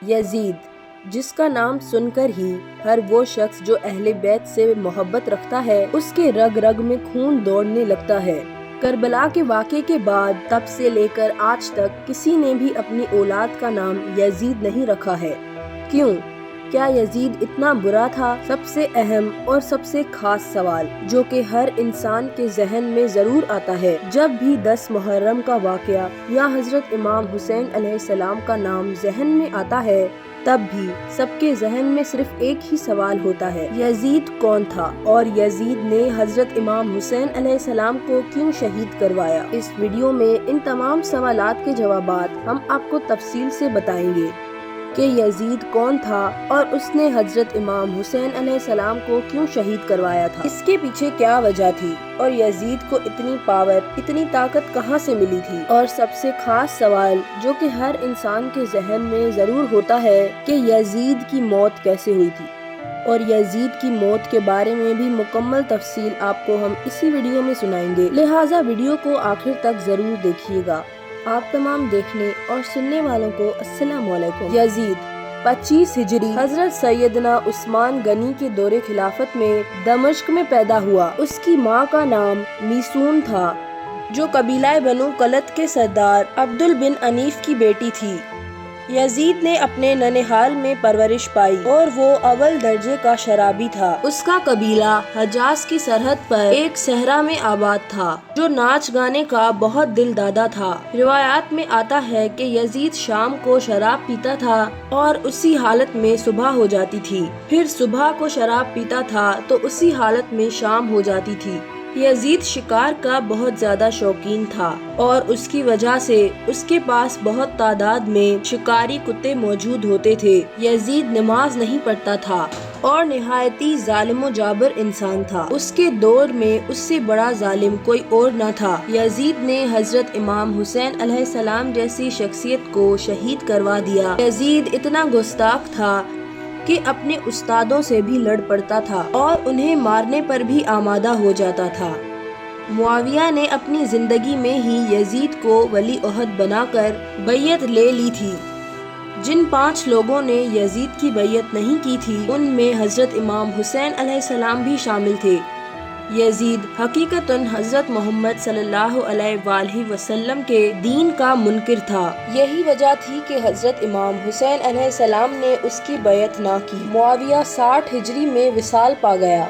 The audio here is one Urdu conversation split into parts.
یزید، جس کا نام سن کر ہی ہر وہ شخص جو اہل بیت سے محبت رکھتا ہے اس کے رگ رگ میں خون دوڑنے لگتا ہے۔ کربلا کے واقعے کے بعد تب سے لے کر آج تک کسی نے بھی اپنی اولاد کا نام یزید نہیں رکھا ہے۔ کیوں؟ کیا یزید اتنا برا تھا؟ سب سے اہم اور سب سے خاص سوال جو کہ ہر انسان کے ذہن میں ضرور آتا ہے جب بھی 10 محرم کا واقعہ یا حضرت امام حسین علیہ السلام کا نام ذہن میں آتا ہے، تب بھی سب کے ذہن میں صرف ایک ہی سوال ہوتا ہے، یزید کون تھا اور یزید نے حضرت امام حسین علیہ السلام کو کیوں شہید کروایا؟ اس ویڈیو میں ان تمام سوالات کے جوابات ہم آپ کو تفصیل سے بتائیں گے کہ یزید کون تھا اور اس نے حضرت امام حسین علیہ السلام کو کیوں شہید کروایا تھا، اس کے پیچھے کیا وجہ تھی اور یزید کو اتنی پاور، اتنی طاقت کہاں سے ملی تھی۔ اور سب سے خاص سوال جو کہ ہر انسان کے ذہن میں ضرور ہوتا ہے کہ یزید کی موت کیسے ہوئی تھی، اور یزید کی موت کے بارے میں بھی مکمل تفصیل آپ کو ہم اسی ویڈیو میں سنائیں گے، لہٰذا ویڈیو کو آخر تک ضرور دیکھیے گا۔ آپ تمام دیکھنے اور سننے والوں کو السلام علیکم۔ یزید 25 ہجری حضرت سیدنا عثمان غنی کے دور خلافت میں دمشق میں پیدا ہوا۔ اس کی ماں کا نام میسون تھا جو قبیلہ بنو کلت کے سردار عبدل بن انیف کی بیٹی تھی۔ یزید نے اپنے ننھال میں پرورش پائی اور وہ اول درجے کا شرابی تھا۔ اس کا قبیلہ حجاز کی سرحد پر ایک صحرا میں آباد تھا جو ناچ گانے کا بہت دل دادا تھا۔ روایات میں آتا ہے کہ یزید شام کو شراب پیتا تھا اور اسی حالت میں صبح ہو جاتی تھی، پھر صبح کو شراب پیتا تھا تو اسی حالت میں شام ہو جاتی تھی۔ یزید شکار کا بہت زیادہ شوقین تھا اور اس کی وجہ سے اس کے پاس بہت تعداد میں شکاری کتے موجود ہوتے تھے۔ یزید نماز نہیں پڑھتا تھا اور نہایتی ظالم و جابر انسان تھا۔ اس کے دور میں اس سے بڑا ظالم کوئی اور نہ تھا۔ یزید نے حضرت امام حسین علیہ السلام جیسی شخصیت کو شہید کروا دیا۔ یزید اتنا گستاخ تھا کہ اپنے استادوں سے بھی لڑ پڑتا تھا اور انہیں مارنے پر بھی آمادہ ہو جاتا تھا۔ معاویہ نے اپنی زندگی میں ہی یزید کو ولی عہد بنا کر بیعت لے لی تھی۔ جن 5 لوگوں نے یزید کی بیعت نہیں کی تھی ان میں حضرت امام حسین علیہ السلام بھی شامل تھے۔ یزید حقیقتاً حضرت محمد صلی اللہ علیہ وآلہ وسلم کے دین کا منکر تھا۔ یہی وجہ تھی کہ حضرت امام حسین علیہ السلام نے اس کی بیعت نہ کی۔ معاویہ 60 ہجری میں وصال پا گیا۔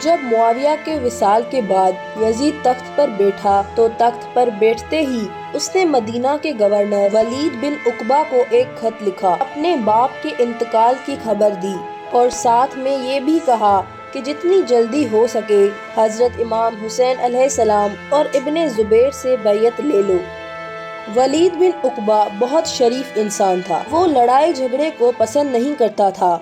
جب معاویہ کے وصال کے بعد یزید تخت پر بیٹھا تو تخت پر بیٹھتے ہی اس نے مدینہ کے گورنر ولید بن عقبہ کو ایک خط لکھا، اپنے باپ کے انتقال کی خبر دی اور ساتھ میں یہ بھی کہا کہ جتنی جلدی ہو سکے حضرت امام حسین علیہ السلام اور ابن زبیر سے بیعت لے لو۔ ولید بن عقبہ بہت شریف انسان تھا، وہ لڑائی جھگڑے کو پسند نہیں کرتا تھا۔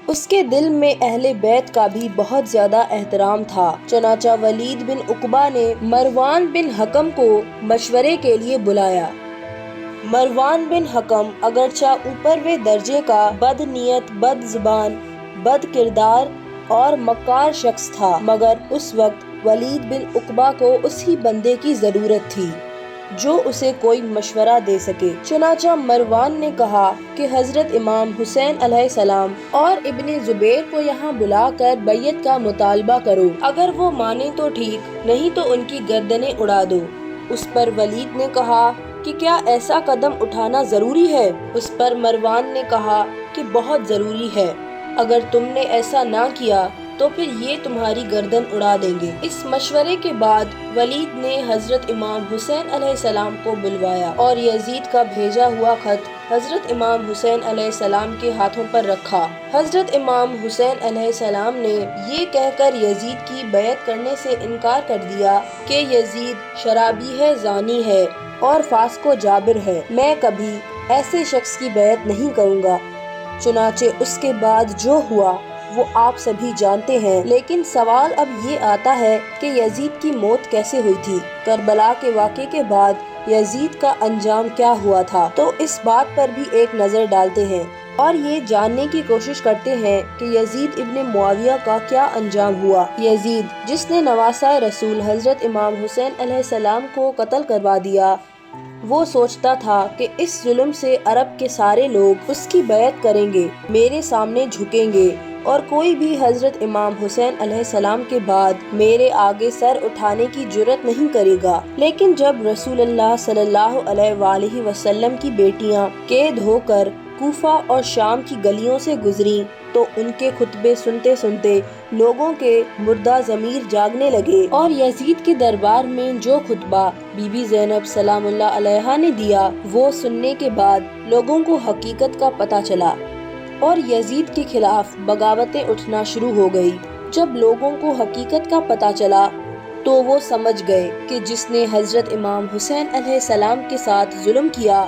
اس کے دل میں اہل بیت کا بھی بہت زیادہ احترام تھا، چنانچہ ولید بن عقبہ نے مروان بن حکم کو مشورے کے لیے بلایا۔ مروان بن حکم اگرچہ اوپروے درجے کا بد نیت، بد زبان، بد کردار اور مکار شخص تھا، مگر اس وقت ولید بن عقبہ کو اسی بندے کی ضرورت تھی جو اسے کوئی مشورہ دے سکے۔ چنانچہ مروان نے کہا کہ حضرت امام حسین علیہ السلام اور ابن زبیر کو یہاں بلا کر بیعت کا مطالبہ کرو، اگر وہ مانے تو ٹھیک، نہیں تو ان کی گردنیں اڑا دو۔ اس پر ولید نے کہا کہ کیا ایسا قدم اٹھانا ضروری ہے؟ اس پر مروان نے کہا کہ بہت ضروری ہے، اگر تم نے ایسا نہ کیا تو پھر یہ تمہاری گردن اڑا دیں گے۔ اس مشورے کے بعد ولید نے حضرت امام حسین علیہ السلام کو بلوایا اور یزید کا بھیجا ہوا خط حضرت امام حسین علیہ السلام کے ہاتھوں پر رکھا۔ حضرت امام حسین علیہ السلام نے یہ کہہ کر یزید کی بیعت کرنے سے انکار کر دیا کہ یزید شرابی ہے، زانی ہے اور فاسق و جابر ہے، میں کبھی ایسے شخص کی بیعت نہیں کروں گا۔ چنانچہ اس کے بعد جو ہوا وہ آپ سبھی جانتے ہیں، لیکن سوال اب یہ آتا ہے کہ یزید کی موت کیسے ہوئی تھی؟ کربلا کے واقعے کے بعد یزید کا انجام کیا ہوا تھا؟ تو اس بات پر بھی ایک نظر ڈالتے ہیں اور یہ جاننے کی کوشش کرتے ہیں کہ یزید ابن معاویہ کا کیا انجام ہوا۔ یزید جس نے نواسہ رسول حضرت امام حسین علیہ السلام کو قتل کروا دیا، وہ سوچتا تھا کہ اس ظلم سے عرب کے سارے لوگ اس کی بیعت کریں گے، میرے سامنے جھکیں گے، اور کوئی بھی حضرت امام حسین علیہ السلام کے بعد میرے آگے سر اٹھانے کی جرأت نہیں کرے گا۔ لیکن جب رسول اللہ صلی اللہ علیہ وآلہ وسلم کی بیٹیاں قید ہو کر کوفہ اور شام کی گلیوں سے گزریں تو ان کے خطبے سنتے سنتے لوگوں کے مردہ ضمیر جاگنے لگے، اور یزید کے دربار میں جو خطبہ بی بی زینب سلام اللہ علیہا نے دیا وہ سننے کے بعد لوگوں کو حقیقت کا پتہ چلا اور یزید کے خلاف بغاوتیں اٹھنا شروع ہو گئی۔ جب لوگوں کو حقیقت کا پتہ چلا تو وہ سمجھ گئے کہ جس نے حضرت امام حسین علیہ السلام کے ساتھ ظلم کیا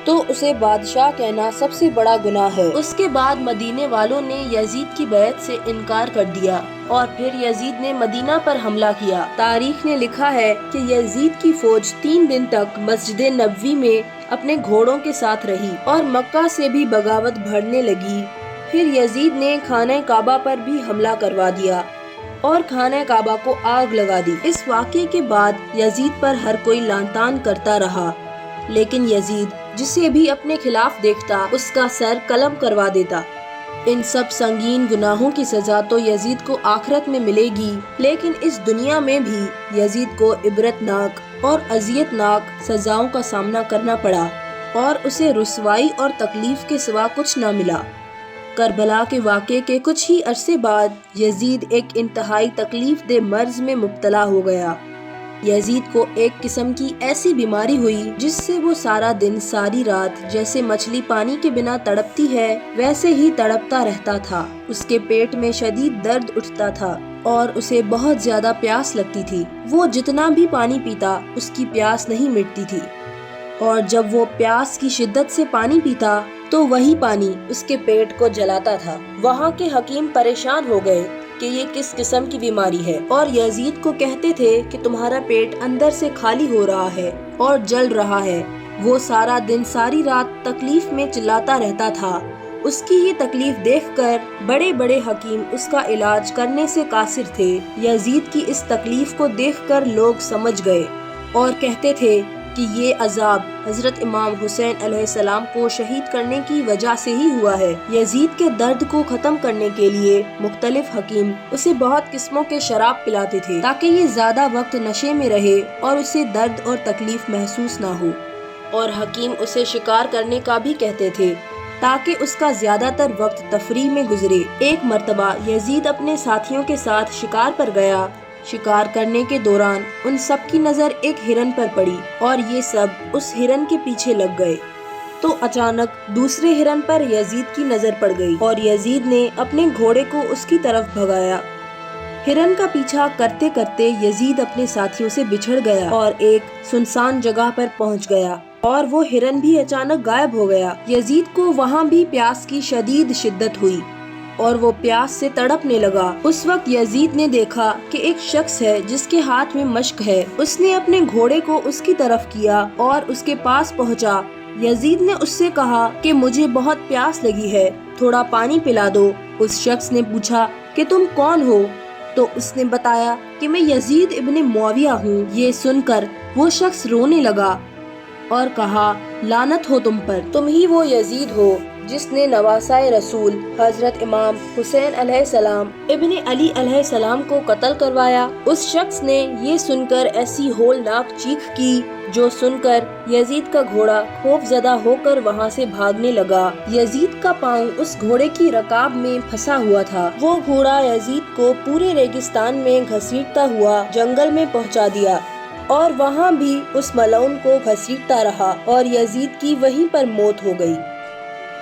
تو اسے بادشاہ کہنا سب سے بڑا گناہ ہے۔ اس کے بعد مدینے والوں نے یزید کی بیعت سے انکار کر دیا اور پھر یزید نے مدینہ پر حملہ کیا۔ تاریخ نے لکھا ہے کہ یزید کی فوج 3 دن تک مسجد نبوی میں اپنے گھوڑوں کے ساتھ رہی اور مکہ سے بھی بغاوت بڑھنے لگی۔ پھر یزید نے خانہ کعبہ پر بھی حملہ کروا دیا اور خانہ کعبہ کو آگ لگا دی۔ اس واقعے کے بعد یزید پر ہر کوئی لعن طعن کرتا رہا، لیکن یزید جسے بھی اپنے خلاف دیکھتا اس کا سر قلم کروا دیتا۔ ان سب سنگین گناہوں کی سزا تو یزید کو آخرت میں ملے گی، لیکن اس دنیا میں بھی یزید کو عبرتناک اور اذیت ناک سزاؤں کا سامنا کرنا پڑا اور اسے رسوائی اور تکلیف کے سوا کچھ نہ ملا۔ کربلا کے واقعے کے کچھ ہی عرصے بعد یزید ایک انتہائی تکلیف دہ مرض میں مبتلا ہو گیا۔ یزید کو ایک قسم کی ایسی بیماری ہوئی جس سے وہ سارا دن ساری رات جیسے مچھلی پانی کے بنا تڑپتی ہے ویسے ہی تڑپتا رہتا تھا۔ اس کے پیٹ میں شدید درد اٹھتا تھا اور اسے بہت زیادہ پیاس لگتی تھی۔ وہ جتنا بھی پانی پیتا اس کی پیاس نہیں مٹتی تھی، اور جب وہ پیاس کی شدت سے پانی پیتا تو وہی پانی اس کے پیٹ کو جلاتا تھا۔ وہاں کے حکیم پریشان ہو گئے کہ یہ کس قسم کی بیماری ہے، اور یزید کو کہتے تھے کہ تمہارا پیٹ اندر سے خالی ہو رہا ہے اور جل رہا ہے۔ وہ سارا دن ساری رات تکلیف میں چلاتا رہتا تھا۔ اس کی یہ تکلیف دیکھ کر بڑے بڑے حکیم اس کا علاج کرنے سے قاصر تھے۔ یزید کی اس تکلیف کو دیکھ کر لوگ سمجھ گئے اور کہتے تھے کہ یہ عذاب حضرت امام حسین علیہ السلام کو شہید کرنے کی وجہ سے ہی ہوا ہے۔ یزید کے درد کو ختم کرنے کے لیے مختلف حکیم اسے بہت قسموں کے شراب پلاتے تھے تاکہ یہ زیادہ وقت نشے میں رہے اور اسے درد اور تکلیف محسوس نہ ہو، اور حکیم اسے شکار کرنے کا بھی کہتے تھے تاکہ اس کا زیادہ تر وقت تفریح میں گزرے۔ ایک مرتبہ یزید اپنے ساتھیوں کے ساتھ شکار پر گیا۔ شکار کرنے کے دوران ان سب کی نظر ایک ہرن پر پڑی اور یہ سب اس ہرن کے پیچھے لگ گئے، تو اچانک دوسرے ہرن پر یزید کی نظر پڑ گئی اور یزید نے اپنے گھوڑے کو اس کی طرف بھگایا۔ ہرن کا پیچھا کرتے کرتے یزید اپنے ساتھیوں سے بچھڑ گیا اور ایک سنسان جگہ پر پہنچ گیا، اور وہ ہرن بھی اچانک غائب ہو گیا۔ یزید کو وہاں بھی پیاس کی شدید شدت ہوئی اور وہ پیاس سے تڑپنے لگا۔ اس وقت یزید نے دیکھا کہ ایک شخص ہے جس کے ہاتھ میں مشک ہے۔ اس نے اپنے گھوڑے کو اس کی طرف کیا اور اس کے پاس پہنچا۔ یزید نے اس سے کہا کہ مجھے بہت پیاس لگی ہے، تھوڑا پانی پلا دو۔ اس شخص نے پوچھا کہ تم کون ہو؟ تو اس نے بتایا کہ میں یزید ابن معاویہ ہوں۔ یہ سن کر وہ شخص رونے لگا اور کہا، لعنت ہو تم پر، تم ہی وہ یزید ہو جس نے نواسۂ رسول حضرت امام حسین علیہ السلام ابن علی علیہ السلام کو قتل کروایا۔ اس شخص نے یہ سن کر ایسی ہولناک چیخ کی جو سن کر یزید کا گھوڑا خوف زدہ ہو کر وہاں سے بھاگنے لگا۔ یزید کا پاؤں اس گھوڑے کی رکاب میں پھنسا ہوا تھا۔ وہ گھوڑا یزید کو پورے ریگستان میں گھسیٹتا ہوا جنگل میں پہنچا دیا اور وہاں بھی اس ملعون کو گھسیٹتا رہا اور یزید کی وہیں پر موت ہو گئی،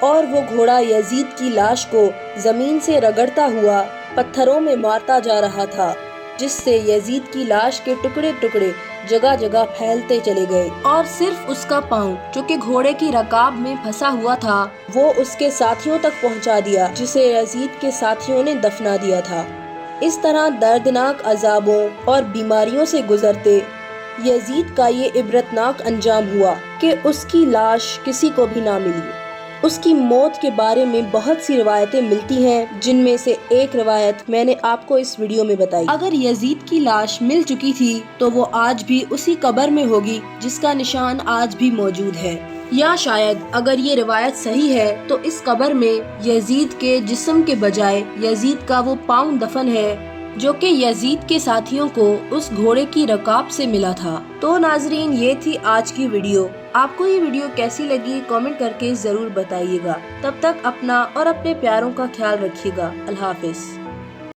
اور وہ گھوڑا یزید کی لاش کو زمین سے رگڑتا ہوا پتھروں میں مارتا جا رہا تھا، جس سے یزید کی لاش کے ٹکڑے ٹکڑے جگہ جگہ پھیلتے چلے گئے، اور صرف اس کا پاؤں جو کہ گھوڑے کی رکاب میں پھنسا ہوا تھا وہ اس کے ساتھیوں تک پہنچا دیا، جسے یزید کے ساتھیوں نے دفنا دیا تھا۔ اس طرح دردناک عذابوں اور بیماریوں سے گزرتے یزید کا یہ عبرتناک انجام ہوا کہ اس کی لاش کسی کو بھی نہ ملی۔ اس کی موت کے بارے میں بہت سی روایتیں ملتی ہیں، جن میں سے ایک روایت میں نے آپ کو اس ویڈیو میں بتائی۔ اگر یزید کی لاش مل چکی تھی تو وہ آج بھی اسی قبر میں ہوگی جس کا نشان آج بھی موجود ہے، یا شاید اگر یہ روایت صحیح ہے تو اس قبر میں یزید کے جسم کے بجائے یزید کا وہ پاؤں دفن ہے جو کہ یزید کے ساتھیوں کو اس گھوڑے کی رکاب سے ملا تھا۔ تو ناظرین، یہ تھی آج کی ویڈیو۔ آپ کو یہ ویڈیو کیسی لگی کامنٹ کر کے ضرور بتائیے گا۔ تب تک اپنا اور اپنے پیاروں کا خیال رکھیے گا۔ اللہ حافظ۔